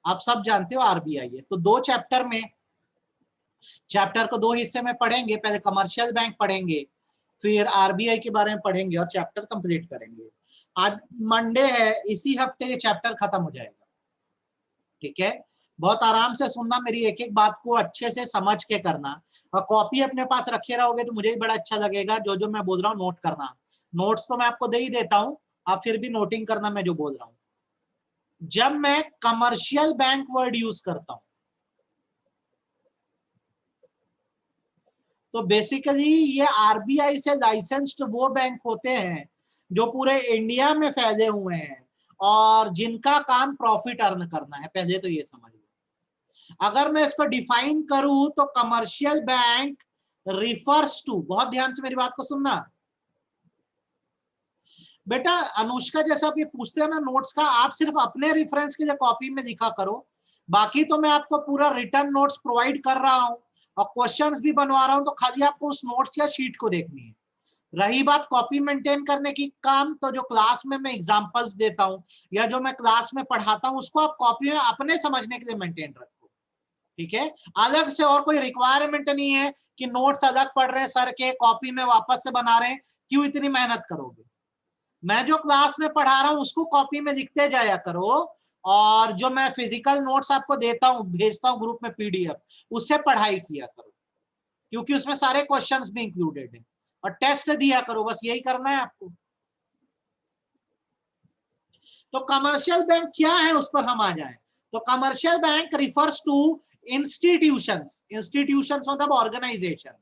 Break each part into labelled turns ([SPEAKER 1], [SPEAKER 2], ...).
[SPEAKER 1] आप सब जानते हो आरबीआई है। तो 2 चैप्टर में, चैप्टर को 2 हिस्से में पढ़ेंगे, पहले कमर्शियल बैंक पढ़ेंगे, फिर आरबीआई के बारे में पढ़ेंगे और चैप्टर कंप्लीट करेंगे। आज मंडे है, इसी हफ्ते ये चैप्टर खत्म हो जाएगा। ठीक है, बहुत आराम से सुनना, मेरी एक एक बात को अच्छे से समझ के करना, और कॉपी अपने पास रखे रहोगे तो मुझे भी बड़ा अच्छा लगेगा। जो जो मैं बोल रहा हूँ नोट करना, नोट्स तो मैं आपको दे ही देता हूँ, आप फिर भी नोटिंग करना मैं जो बोल रहा हूँ। जब मैं कमर्शियल बैंक वर्ड यूज करता हूं तो बेसिकली ये आरबीआई से लाइसेंस्ड वो बैंक होते हैं जो पूरे इंडिया में फैले हुए हैं और जिनका काम प्रॉफिट अर्न करना है। पहले तो ये समझ लो। अगर मैं इसको डिफाइन करूं तो कमर्शियल बैंक रिफर्स टू, बहुत ध्यान से मेरी बात को सुनना बेटा, अनुष्का जैसा आप ये पूछते हैं ना नोट्स का, आप सिर्फ अपने रेफरेंस के लिए कॉपी में लिखा करो, बाकी तो मैं आपको पूरा रिटर्न नोट्स प्रोवाइड कर रहा हूं और क्वेश्चंस भी बनवा रहा हूं, तो खाली आपको उस नोट्स या शीट को देखनी है। रही बात कॉपी मेंटेन करने की काम, तो जो क्लास में मैं एग्जांपल्स देता हूं या जो मैं क्लास में पढ़ाता हूं उसको आप कॉपी में अपने समझने के लिए मेंटेन रखो। ठीक है, अलग से और कोई रिक्वायरमेंट नहीं है कि नोट्स अलग पढ़ रहे हैं सर के, कॉपी में वापस से बना रहे हैं, क्यों इतनी मेहनत करोगे। मैं जो क्लास में पढ़ा रहा हूं उसको कॉपी में लिखते जाया करो, और जो मैं फिजिकल नोट्स आपको देता हूं, भेजता हूं ग्रुप में पीडीएफ, उससे पढ़ाई किया करो, क्योंकि उसमें सारे क्वेश्चंस भी इंक्लूडेड है, और टेस्ट दिया करो, बस यही करना है आपको। तो कमर्शियल बैंक क्या है उस पर हम आ जाएं। तो commercial bank refers to institutions, institutions मतलब organisation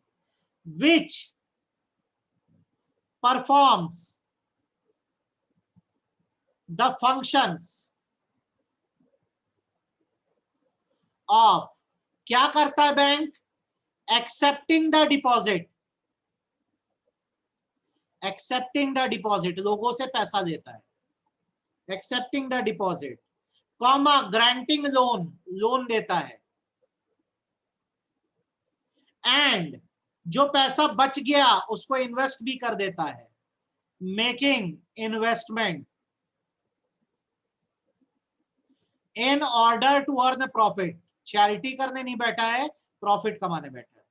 [SPEAKER 1] which performs the functions of, क्या करता है bank, accepting the deposit, accepting the deposit, लोगों से पैसा लेता है, accepting the deposit, comma granting loan, loan देता है, एंड जो पैसा बच गया उसको इन्वेस्ट भी कर देता है, making investment in order to earn profit, charity करने नहीं बैठा है, प्रॉफिट कमाने बैठा है।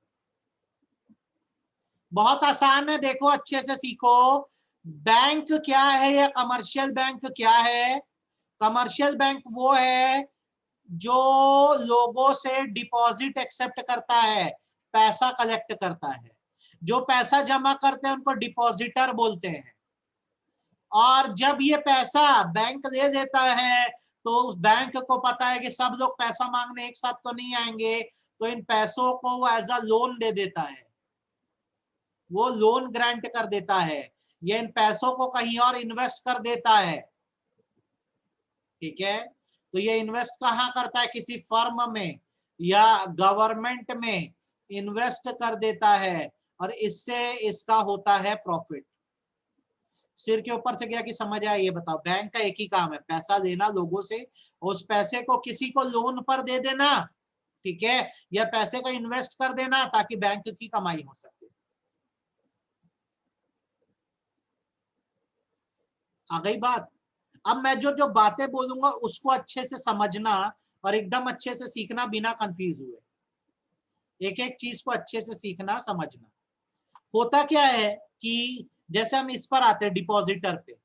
[SPEAKER 1] बहुत आसान है, देखो अच्छे से सीखो। बैंक क्या है या कमर्शियल बैंक क्या है। कमर्शियल बैंक वो है जो लोगों से डिपॉजिट एक्सेप्ट करता है, पैसा कलेक्ट करता है। जो पैसा जमा करते हैं उनको डिपॉजिटर बोलते हैं, और जब ये पैसा बैंक दे देता है तो उस बैंक को पता है कि सब लोग पैसा मांगने एक साथ तो नहीं आएंगे, तो इन पैसों को वो एज अ लोन दे देता है, वो लोन ग्रांट कर देता है, ये इन पैसों को कहीं और इन्वेस्ट कर देता है। ठीक है, तो ये इन्वेस्ट कहाँ करता है, किसी फर्म में या गवर्नमेंट में इन्वेस्ट कर देता है, और इससे इसका होता है प्रॉफिट। सिर के ऊपर से क्या कि समझ आया, ये बताओ। बैंक का एक ही काम है, पैसा देना लोगों से, उस पैसे को किसी को लोन पर दे देना, ठीक है, या पैसे को इन्वेस्ट कर देना ताकि बैंक की कमाई हो सके। आ गई बात। अब मैं जो जो बातें बोलूंगा उसको अच्छे से समझना और एकदम अच्छे से सीखना बिना कंफ्यूज हुए, एक एक चीज को अच्छे से सीखना समझना। होता क्या है कि जैसे हम इस पर आते हैं डिपॉजिटर पे,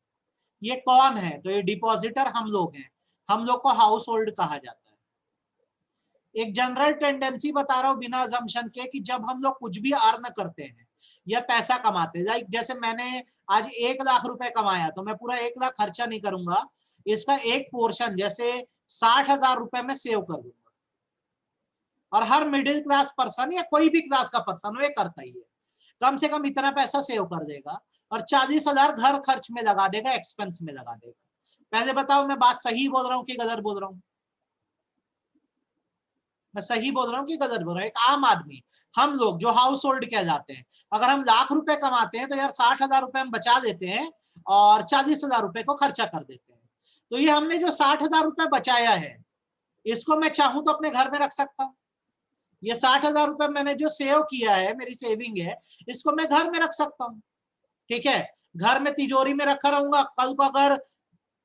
[SPEAKER 1] ये कौन है, तो ये डिपॉजिटर हम लोग हैं, हम लोग को हाउस होल्ड कहा जाता है। एक जनरल टेंडेंसी बता रहा हूं बिना अजम्पशन के, कि जब हम लोग कुछ भी अर्न करते हैं या पैसा कमाते हैं, लाइक जैसे मैंने आज 1 लाख रुपए कमाया, तो मैं पूरा 1 लाख खर्चा नहीं करूंगा, इसका एक पोर्शन जैसे 60,000 रुपए में सेव कर दूंगा। और हर मिडिल क्लास पर्सन या कोई भी क्लास का पर्सन वो करता ही है, कम से कम इतना पैसा सेव कर देगा और 40,000 घर खर्च में लगा देगा, एक्सपेंस में लगा देगा। पहले बताओ मैं बात सही बोल रहा हूँ कि गलत बोल रहा हूँ, मैं सही बोल रहा हूँ कि गलत बोल रहा हूँ। एक आम आदमी, हम लोग जो हाउस होल्ड कहलाते हैं, अगर हम लाख रुपए कमाते हैं तो यार 60,000 रुपए हम बचा देते हैं और 40,000 रुपए को खर्चा कर देते हैं। तो ये हमने जो 60,000 रुपए बचाया है, इसको मैं चाहूं तो अपने घर में रख सकता हूँ। ये 60,000 रुपए मैंने जो सेव किया है, मेरी सेविंग है, इसको मैं घर में रख सकता हूँ। ठीक है, घर में तिजोरी में रखा रहूंगा। कल को अगर,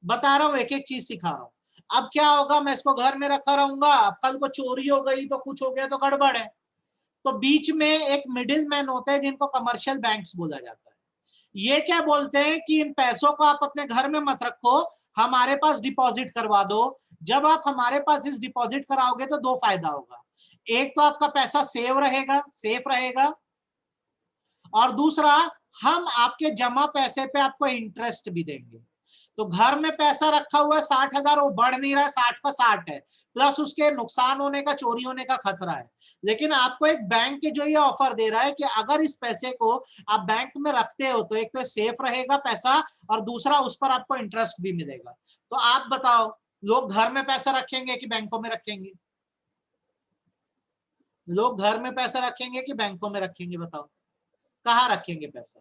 [SPEAKER 1] बता रहा हूँ एक एक चीज सिखा रहा हूँ, अब क्या होगा, मैं इसको घर में रखा रहूंगा, अब कल को चोरी हो गई तो कुछ हो गया तो गड़बड़ है। तो बीच में एक मिडिल मैन होते हैं जिनको कमर्शियल बैंक्स बोला जाता है। ये क्या बोलते हैं कि इन पैसों को आप अपने घर में मत रखो, हमारे पास डिपॉजिट करवा दो। जब आप हमारे पास इस डिपॉजिट कराओगे तो दो फायदा होगा, एक तो आपका पैसा सेफ रहेगा, और दूसरा हम आपके जमा पैसे पे आपको इंटरेस्ट भी देंगे। तो घर में पैसा रखा हुआ है 60,000, वो बढ़ नहीं रहा है, 60 का 60 है, प्लस उसके नुकसान होने का, चोरी होने का खतरा है। लेकिन आपको एक बैंक जो ये ऑफर दे रहा है कि अगर इस पैसे को आप बैंक में रखते हो तो एक तो सेफ रहेगा पैसा, और दूसरा उस पर आपको इंटरेस्ट भी मिलेगा। तो आप बताओ, लोग घर में पैसा रखेंगे कि बैंकों में रखेंगे? लोग घर में पैसा रखेंगे कि बैंकों में रखेंगे? बताओ, कहाँ रखेंगे पैसा?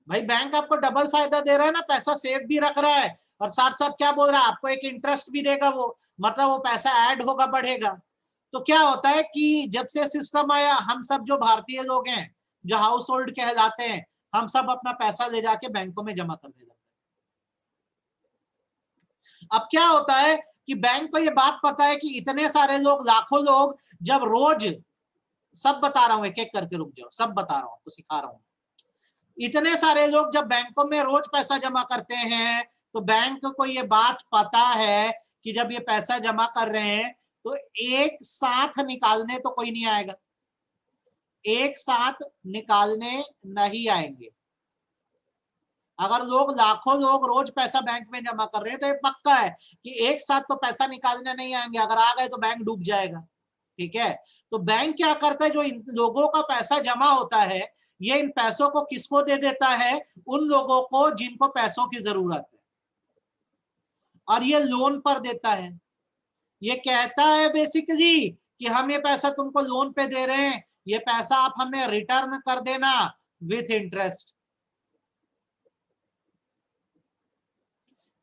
[SPEAKER 1] भाई बैंक आपको डबल फायदा दे रहा है ना, पैसा सेफ भी रख रहा है और साथ साथ क्या बोल रहा है, आपको एक इंटरेस्ट भी देगा, वो मतलब वो पैसा ऐड होगा, बढ़ेगा। तो क्या होता है कि जब से सिस्टम आया, हम सब जो भारतीय लोग हैं, जो हाउस होल्ड कहलाते हैं, हम सब अपना पैसा ले जाके बैंकों में जमा कर देते हैं। अब क्या होता है कि बैंक को ये बात पता है कि इतने सारे लोग, लाखों लोग, जब रोज, सब बता रहा हूं एक एक करके, रुक जाओ, सब बता रहा हूं, आपको सिखा रहा हूं। इतने सारे लोग जब बैंकों में रोज पैसा जमा करते हैं, तो बैंक को ये बात पता है कि जब ये पैसा जमा कर रहे हैं तो एक साथ निकालने तो कोई नहीं आएगा, एक साथ निकालने नहीं आएंगे। अगर लोग, लाखों लोग रोज पैसा बैंक में जमा कर रहे हैं तो ये पक्का है कि एक साथ तो पैसा निकालने नहीं आएंगे, अगर आ गए तो बैंक डूब जाएगा। ठीक है, तो बैंक क्या करता है, जो इन लोगों का पैसा जमा होता है, ये इन पैसों को किसको दे देता है? उन लोगों को जिनको पैसों की जरूरत है, और ये लोन पर देता है। ये कहता है बेसिकली कि हम ये पैसा तुमको लोन पे दे रहे हैं, ये पैसा आप हमें रिटर्न कर देना विथ इंटरेस्ट।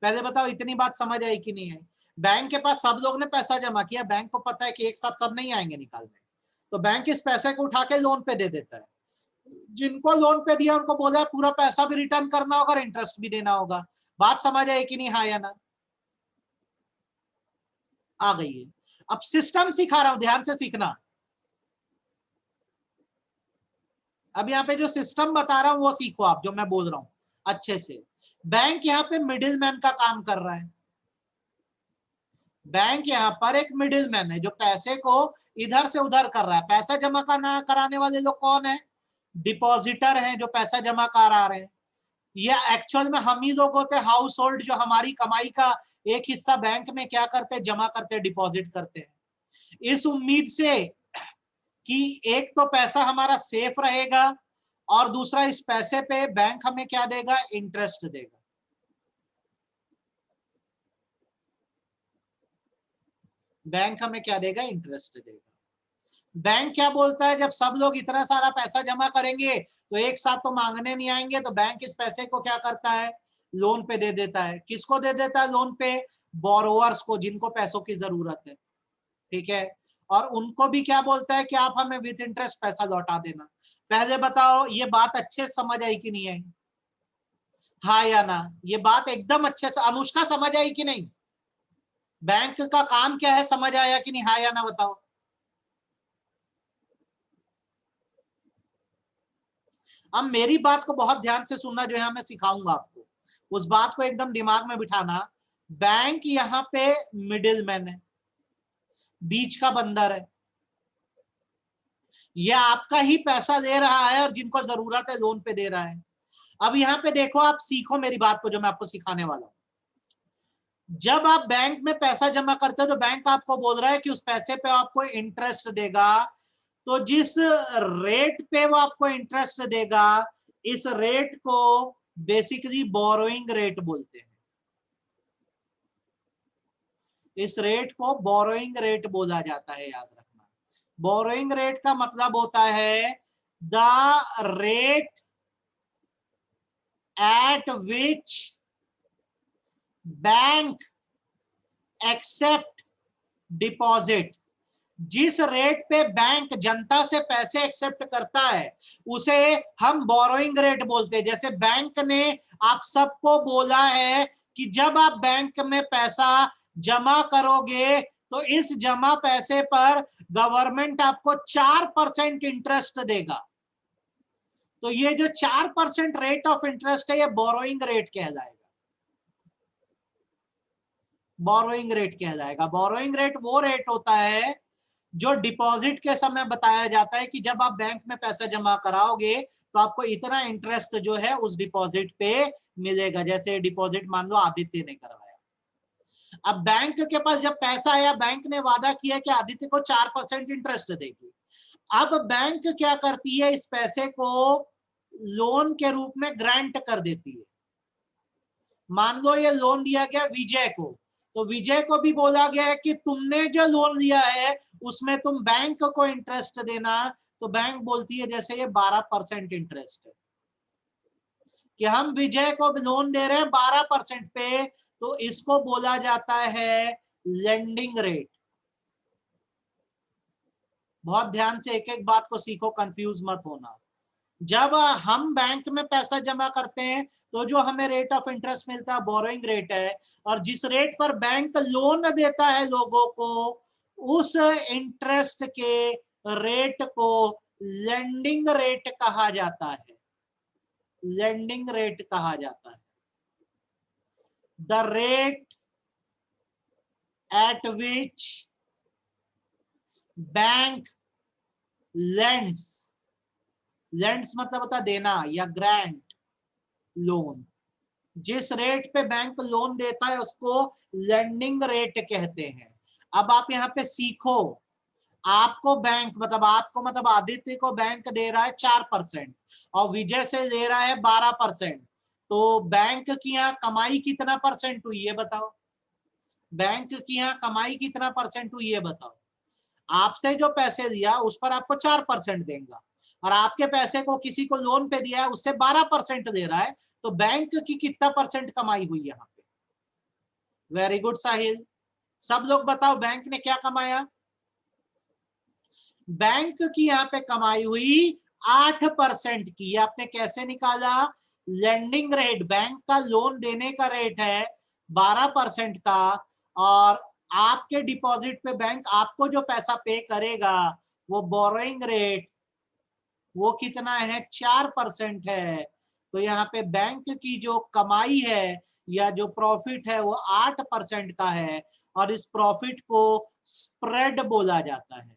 [SPEAKER 1] पहले बताओ, इतनी बात समझ आई कि नहीं है? बैंक के पास सब लोग ने पैसा जमा किया, बैंक को पता है कि एक साथ सब नहीं आएंगे निकालने, तो बैंक इस पैसे को उठा के लोन पे दे देता है। जिनको लोन पे दिया उनको बोला है पूरा पैसा भी रिटर्न करना होगा और इंटरेस्ट भी देना होगा। बात समझ आई कि नहीं, हाँ या ना? आ गई है। अब सिस्टम सिखा रहा हूं, ध्यान से सीखना। अब यहाँ पे जो सिस्टम बता रहा हूं वो सीखो आप, जो मैं बोल रहा हूं अच्छे से। बैंक यहाँ पे मिडिल मैन का काम कर रहा है। बैंक यहाँ पर एक मिडिल मैन है जो पैसे को इधर से उधर कर रहा है। पैसा जमा करना कराने वाले लोग कौन है? डिपॉजिटर हैं जो पैसा जमा करा रहे हैं। ये एक्चुअल में हम ही लोग होते हैं, हाउस होल्ड, जो हमारी कमाई का एक हिस्सा बैंक में क्या करते हैं, जमा करते हैं, डिपॉजिट करते हैं, इस उम्मीद से कि एक तो पैसा हमारा सेफ रहेगा, और दूसरा इस पैसे पे बैंक हमें क्या देगा, इंटरेस्ट देगा। बैंक हमें क्या देगा, इंटरेस्ट देगा। बैंक क्या बोलता है, जब सब लोग इतना सारा पैसा जमा करेंगे तो एक साथ तो मांगने नहीं आएंगे, तो बैंक इस पैसे को क्या करता है, लोन पे दे देता है। किसको दे देता है लोन पे? बोरोवर्स को, जिनको पैसों की जरूरत है। ठीक है, और उनको भी क्या बोलता है कि आप हमें विथ इंटरेस्ट पैसा लौटा देना। पहले बताओ, ये बात अच्छे से समझ आई कि नहीं आई, हाँ या ना? ये बात एकदम अच्छे से, अनुष्का समझ आई कि नहीं? बैंक का काम क्या है, समझ आया कि नहीं, हाँ या ना बताओ? अब मेरी बात को बहुत ध्यान से सुनना, जो है मैं सिखाऊंगा आपको, उस बात को एकदम दिमाग में बिठाना। बैंक यहाँ पे मिडिल मैन है, बीच का बंदर है। ये आपका ही पैसा दे रहा है और जिनको जरूरत है लोन पे दे रहा है। अब यहाँ पे देखो, आप सीखो मेरी बात को जो मैं आपको सिखाने वाला हूं। जब आप बैंक में पैसा जमा करते हो तो बैंक आपको बोल रहा है कि उस पैसे पे आपको इंटरेस्ट देगा। तो जिस रेट पे वो आपको इंटरेस्ट देगा, इस रेट को बेसिकली बोरोइंग रेट बोलते हैं। इस रेट को बोरोइंग रेट बोला जाता है, याद रखना। बोरोइंग रेट का मतलब होता है the rate at which bank accept deposit. जिस रेट पे बैंक जनता से पैसे एक्सेप्ट करता है उसे हम बोरोइंग रेट बोलते हैं। जैसे बैंक ने आप सबको बोला है कि जब आप बैंक में पैसा जमा करोगे तो इस जमा पैसे पर गवर्नमेंट आपको 4% इंटरेस्ट देगा। तो ये जो 4% रेट ऑफ इंटरेस्ट है ये बोरोइंग रेट कहलाएगा। बोरोइंग रेट कहलाएगा। बोरोइंग रेट वो रेट होता है जो डिपॉजिट के समय बताया जाता है कि जब आप बैंक में पैसा जमा कराओगे तो आपको इतना इंटरेस्ट जो है उस डिपॉजिट पे मिलेगा। जैसे डिपॉजिट मान लो आदित्य ने करवाया, अब बैंक के पास जब पैसा आया, बैंक ने वादा किया कि आदित्य को 4% इंटरेस्ट देगी। अब बैंक क्या करती है, इस पैसे को लोन के रूप में ग्रांट कर देती है। मान लो ये लोन दिया गया विजय को, तो विजय को भी बोला गया है कि तुमने जो लोन लिया है उसमें तुम बैंक को इंटरेस्ट देना। तो बैंक बोलती है जैसे ये 12% इंटरेस्ट है कि हम विजय को लोन दे रहे हैं 12% पे, तो इसको बोला जाता है लेंडिंग रेट। बहुत ध्यान से एक एक बात को सीखो, कंफ्यूज मत होना। जब हम बैंक में पैसा जमा करते हैं तो जो हमें रेट ऑफ इंटरेस्ट मिलता है बोरोइंग रेट है, और जिस रेट पर बैंक लोन देता है लोगों को उस इंटरेस्ट के रेट को लेंडिंग रेट कहा जाता है। लेंडिंग रेट कहा जाता है। The rate at which bank lends, lends मतलब होता देना या ग्रांट लोन, जिस रेट पे बैंक लोन देता है उसको लेंडिंग रेट कहते हैं। अब आप यहाँ पे सीखो, आपको बैंक मतलब आदित्य को बैंक दे रहा है 4% और विजय से दे रहा है 12%, तो बैंक की यहाँ कमाई कितना परसेंट हुई है बताओ? बैंक की यहाँ कमाई कितना परसेंट हुई है बताओ? आपसे जो पैसे दिया उस पर आपको 4% देगा, और आपके पैसे को किसी को लोन पे दिया है उससे 12% दे रहा है, तो बैंक की कितना परसेंट कमाई हुई यहाँ पे? वेरी गुड साहिल, सब लोग बताओ बैंक ने क्या कमाया? बैंक की यहाँ पे कमाई हुई 8% की। आपने कैसे निकाला? लेंडिंग रेट, बैंक का लोन देने का रेट है 12% का, और आपके डिपॉजिट पे बैंक आपको जो पैसा पे करेगा वो बोरोइंग रेट वो कितना है? 4% है। तो यहाँ पे बैंक की जो कमाई है या जो प्रॉफिट है वो 8% का है, और इस प्रॉफिट को स्प्रेड बोला जाता है।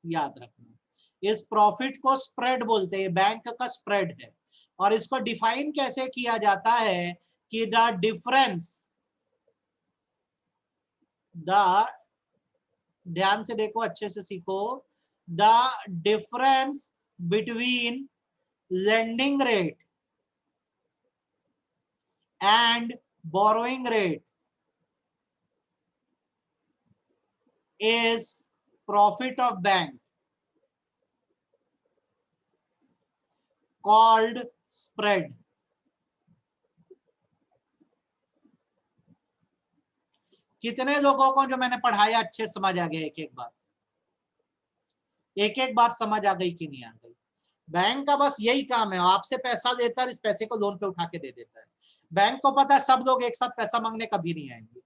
[SPEAKER 1] याद रखना, इस प्रॉफिट को स्प्रेड बोलते हैं, बैंक का स्प्रेड है। और इसको डिफाइन कैसे किया जाता है कि द डिफरेंस, ध्यान से देखो, अच्छे से सीखो, the difference between lending rate and borrowing rate is profit of bank called spread. कितने लोगों को जो मैंने पढ़ाया अच्छे समझ आ गया? एक एक बात समझ आ गई कि नहीं आ गई? बैंक का बस यही काम है, आपसे पैसा लेता है, इस पैसे को लोन पे उठा के दे देता है। बैंक को पता है सब लोग एक साथ पैसा मांगने कभी नहीं आएंगे।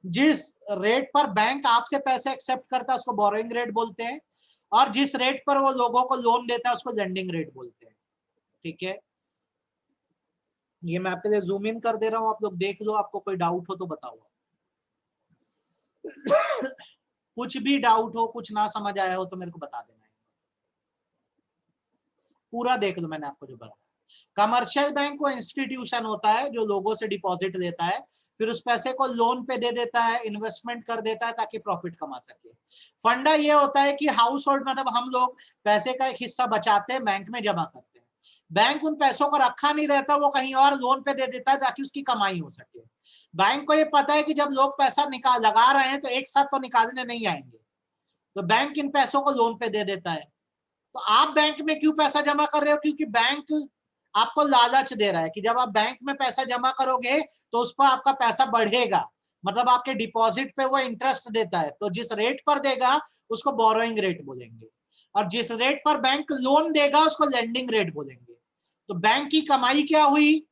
[SPEAKER 1] जिस रेट पर बैंक आपसे पैसे एक्सेप्ट करता है उसको बोरोइंग रेट बोलते हैं, और जिस रेट पर वो लोगों को लोन देता है उसको लेंडिंग रेट बोलते हैं। ठीक है, ये मैं आपके लिए जूम इन कर दे रहा हूं, आप लोग देख लो, आपको कोई डाउट हो तो बताओ। कुछ भी डाउट हो, कुछ ना समझ आया हो तो मेरे को बता देना। पूरा देख लो मैंने आपको जो बताया। कमर्शियल बैंक वो इंस्टीट्यूशन होता है जो लोगों से डिपॉजिट लेता है, फिर उस पैसे को लोन पे दे देता है, इन्वेस्टमेंट कर देता है ताकि प्रॉफिट कमा सके। फंडा ये होता है कि हाउस होल्ड मतलब हम लोग पैसे का एक हिस्सा बचाते हैं, बैंक में जमा करते हैं। बैंक उन पैसों को रखा नहीं रहता, वो कहीं और लोन पे दे देता है ताकि उसकी कमाई हो सके। बैंक को ये पता है कि जब लोग पैसा निकाल लगा रहे हैं तो एक साथ तो निकालने नहीं आएंगे, तो बैंक इन पैसों को लोन पे दे देता है। तो आप बैंक में क्यों पैसा जमा कर रहे हो? क्योंकि बैंक आपको लालच दे रहा है कि जब आप बैंक में पैसा जमा करोगे तो उस पर आपका पैसा बढ़ेगा, मतलब आपके डिपॉजिट पे वो इंटरेस्ट देता है, तो जिस रेट पर देगा उसको बोरोइंग रेट बोलेंगे, और जिस रेट पर बैंक लोन देगा उसको लेंडिंग रेट बोलेंगे। तो बैंक की कमाई क्या हुई?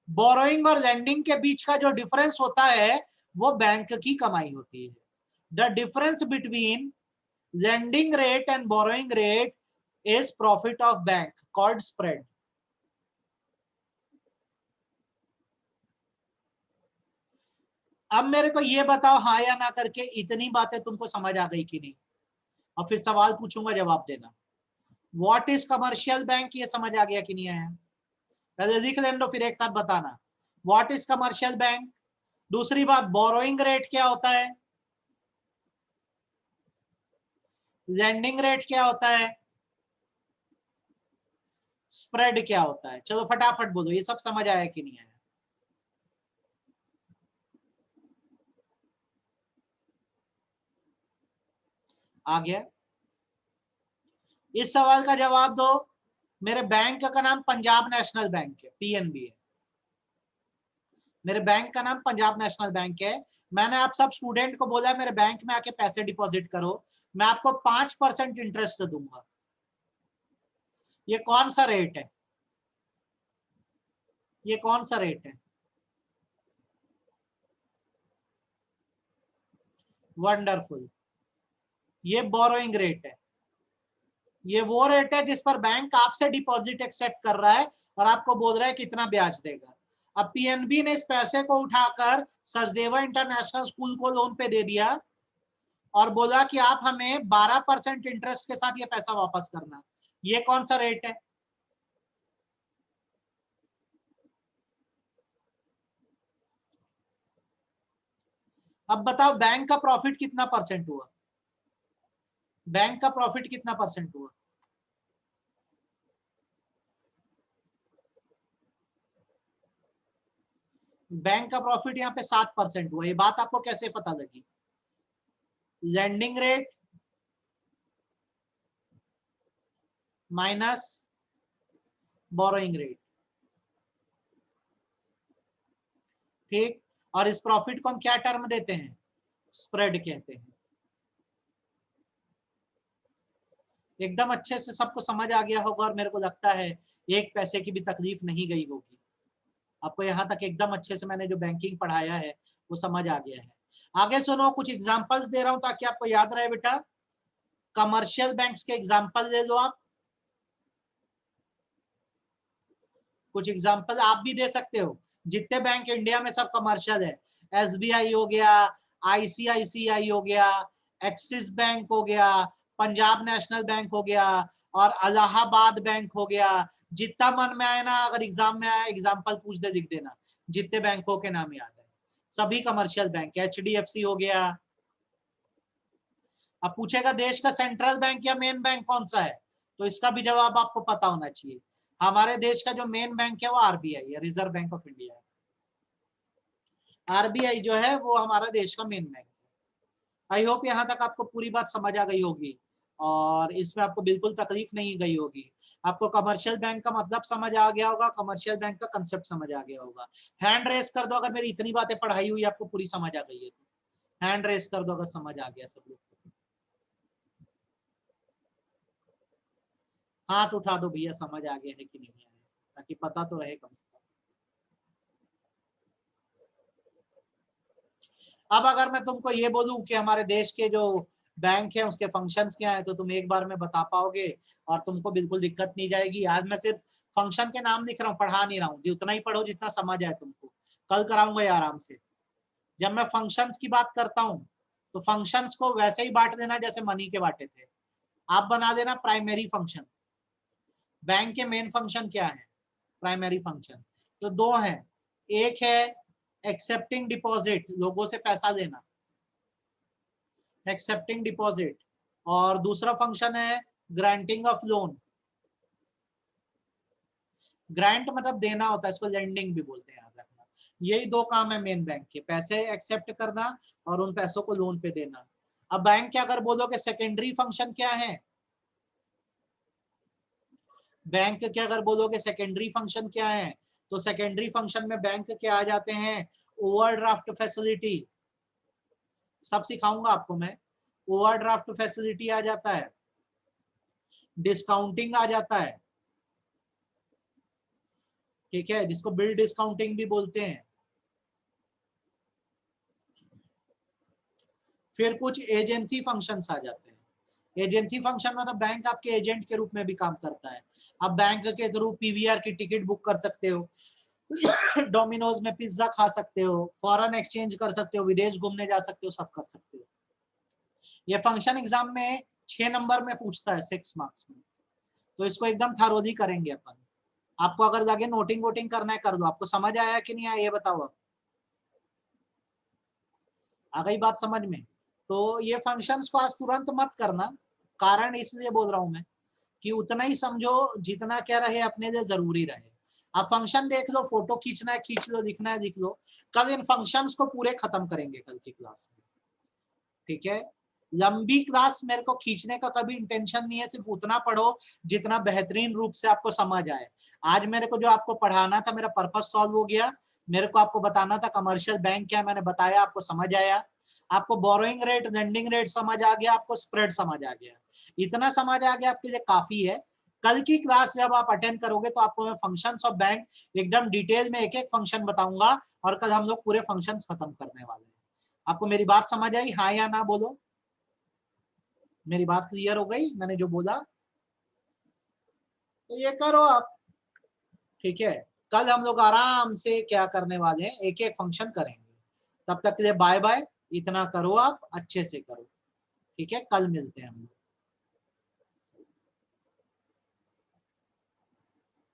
[SPEAKER 1] बोरोइंग और लेंडिंग के बीच का जो डिफरेंस होता है वो बैंक की कमाई होती है। The difference between lending rate and borrowing rate is profit of bank called spread. अब मेरे को ये बताओ हाँ या ना करके, इतनी बातें तुमको समझ आ गई कि नहीं? और फिर सवाल पूछूंगा, जवाब देना। व्हाट इज कमर्शियल बैंक, ये समझ आ गया कि नहीं आया? पहले लिख लेने दो, फिर एक साथ बताना। What is commercial bank. दूसरी बात, बोरोइंग रेट क्या होता है, लेंडिंग रेट क्या होता है, स्प्रेड क्या होता है। चलो फटाफट बोलो, ये सब समझ आया कि नहीं आया? आ गया? इस सवाल का जवाब दो। मेरे बैंक का नाम पंजाब नेशनल बैंक है, पीएनबी है। मेरे बैंक का नाम पंजाब नेशनल बैंक है। मैंने आप सब स्टूडेंट को बोला मेरे बैंक में आके पैसे डिपॉजिट करो, मैं आपको 5% इंटरेस्ट दूंगा। ये कौन सा रेट है, ये कौन सा रेट है? वंडरफुल। ये बोरोइंग रेट है। ये वो रेट है जिस पर बैंक आपसे डिपॉजिट एक्सेप्ट कर रहा है और आपको बोल रहा है कितना ब्याज देगा। अब पीएनबी ने इस पैसे को उठाकर सचदेवा इंटरनेशनल स्कूल को लोन पे दे दिया और बोला कि आप हमें 12% इंटरेस्ट के साथ ये पैसा वापस करना। ये कौन सा रेट है? अब बताओ बैंक का प्रॉफिट कितना परसेंट हुआ, बैंक का प्रॉफिट कितना परसेंट हुआ? बैंक का प्रॉफिट यहाँ पे 7% हुआ। ये बात आपको कैसे पता लगी? Landing rate minus borrowing rate, ठीक। और इस प्रॉफिट को हम क्या टर्म देते हैं? स्प्रेड कहते हैं। एकदम अच्छे से सबको समझ आ गया होगा और मेरे को लगता है एक पैसे की भी तकलीफ नहीं गई होगी आपको। यहाँ तक एकदम अच्छे से मैंने जो बैंकिंग पढ़ाया है वो समझ आ गया है। आगे सुनो, कुछ एग्जांपल्स दे रहा हूं ताकि आपको याद रहे बेटा। कमर्शियल बैंक्स के एग्जांपल ले लो आप। कुछ एग्जांपल आप भी दे सकते हो। जितने बैंक इंडिया में सब कमर्शियल है। एसबीआई हो गया, आईसीआईसीआई हो गया, एक्सिस बैंक हो गया, पंजाब नेशनल बैंक हो गया और इलाहाबाद बैंक हो गया। जितना मन में आए ना, अगर एग्जाम में आया एग्जाम्पल पूछ दे, लिख देना जितने बैंकों के नाम याद है। सभी कमर्शियल बैंक। एचडीएफसी हो गया। अब पूछेगा देश का सेंट्रल बैंक या मेन बैंक कौन सा है, तो इसका भी जवाब आपको पता होना चाहिए। हमारे देश का जो मेन बैंक है वो आरबीआई है, रिजर्व बैंक ऑफ इंडिया है। आरबीआई जो है वो हमारा देश का मेन बैंक है। आई होप यहाँ तक आपको पूरी बात समझ आ गई होगी और इसमें आपको बिल्कुल तकलीफ नहीं गई होगी। आपको कमर्शियल बैंक का मतलब समझ आ गया होगा, कमर्शियल बैंक का कंसेप्ट समझ आ गया होगा। हैंड रेस कर दो अगर मेरी इतनी बातें पढ़ाई हुई आपको पूरी समझ आ गई है तो। हैंड रेस कर दो अगर समझ आ गया सब लोग। हाथ उठा दो भैया, समझ आ गया है कि नहीं आया, ताकि पता तो रहे कम से कम। अब अगर मैं तुमको ये बोलूं कि हमारे देश के जो बैंक है उसके फंक्शंस क्या है, तो तुम एक बार में बता पाओगे और तुमको बिल्कुल दिक्कत नहीं जाएगी। आज मैं सिर्फ फंक्शन के नाम लिख रहा हूँ, पढ़ा नहीं रहा हूँ। उतना ही पढ़ो जितना समझ आए तुमको। कल कराऊंगा ये आराम से। जब मैं फंक्शंस की बात करता हूँ तो फंक्शंस को वैसे ही बांट देना जैसे मनी के बांटे थे। आप बना देना प्राइमरी फंक्शन। बैंक के मेन फंक्शन क्या है? प्राइमरी फंक्शन तो दो हैं। एक है एक्सेप्टिंग डिपॉजिट, लोगों से पैसा लेना, एक्सेप्टिंग डिपॉजिट। और दूसरा फंक्शन है ग्रांटिंग ऑफ लोन। ग्रांट मतलब देना होता है, इसको लेंडिंग भी बोलते हैं, याद रखना। यही दो काम है मेन बैंक के, पैसे एक्सेप्ट करना और उन पैसों को लोन पे देना। अब बैंक के अगर बोलोगे सेकेंडरी फंक्शन क्या है, बैंक के अगर बोलोगे सेकेंडरी फंक्शन क्या है, तो सेकेंडरी फंक्शन में बैंक के आ जाते हैं ओवरड्राफ्ट फैसिलिटी। सब सिखाऊंगा आपको मैं। ओवरड्राफ्ट फैसिलिटी आ जाता है, डिस्काउंटिंग आ जाता है, ठीक है, जिसको बिल डिस्काउंटिंग भी बोलते हैं। फिर कुछ एजेंसी फंक्शंस आ जाते हैं। एजेंसी फंक्शन मतलब बैंक आपके एजेंट के रूप में भी काम करता है। आप बैंक के थ्रू पीवीआर की टिकट बुक कर सकते हो, डोमिनोज में पिज्जा खा सकते हो, फॉरेन एक्सचेंज कर सकते हो, विदेश घूमने जा सकते हो, सब कर सकते हो। ये फंक्शन एग्जाम में 6 नंबर में पूछता है 6 मार्क्स में, तो इसको एकदम थारोली करेंगे अपन। आपको अगर लगे नोटिंग वोटिंग करना है कर दो। आपको समझ आया कि नहीं आया ये बताओ। अब आ गई बात समझ में? तो ये फंक्शंस को आज तुरंत मत करना, कारण इसलिए बोल रहा हूं मैं कि उतना ही समझो जितना क्या रहे अपने लिए जरूरी रहे। आप फंक्शन देख लो, फोटो खींचना है खींच लो, लिखना है लिख लो। कल इन फंक्शंस को पूरे खत्म करेंगे कल की क्लास में। ठीक है, लंबी क्लास मेरे को खींचने का कभी इंटेंशन नहीं है, सिर्फ उतना पढ़ो जितना बेहतरीन रूप से आपको समझ आए। आज मेरे को जो आपको पढ़ाना था मेरा पर्पस सॉल्व हो गया। मेरे को आपको बताना था कमर्शियल बैंक क्या, मैंने बताया, आपको समझ आया। आपको बोरोइंग रेट, लेंडिंग रेट समझ आ गया, आपको स्प्रेड समझ आ गया। इतना समझ आ गया आपके लिए काफी है। कल की क्लास जब आप अटेंड करोगे तो आपको मैं फंक्शंस ऑफ बैंक एकदम डिटेल में एक एक फंक्शन बताऊंगा, और कल हम लोग पूरे फंक्शंस खत्म करने वाले हैं। आपको मेरी बात समझ आई? हाँ या ना बोलो। मेरी बात क्लियर हो गई मैंने जो बोला? तो ये करो आप। ठीक है, कल हम लोग आराम से क्या करने वाले हैं, एक एक फंक्शन करेंगे। तब तक के लिए बाय बाय। इतना करो आप अच्छे से करो। ठीक है, कल मिलते हैं हम लोग।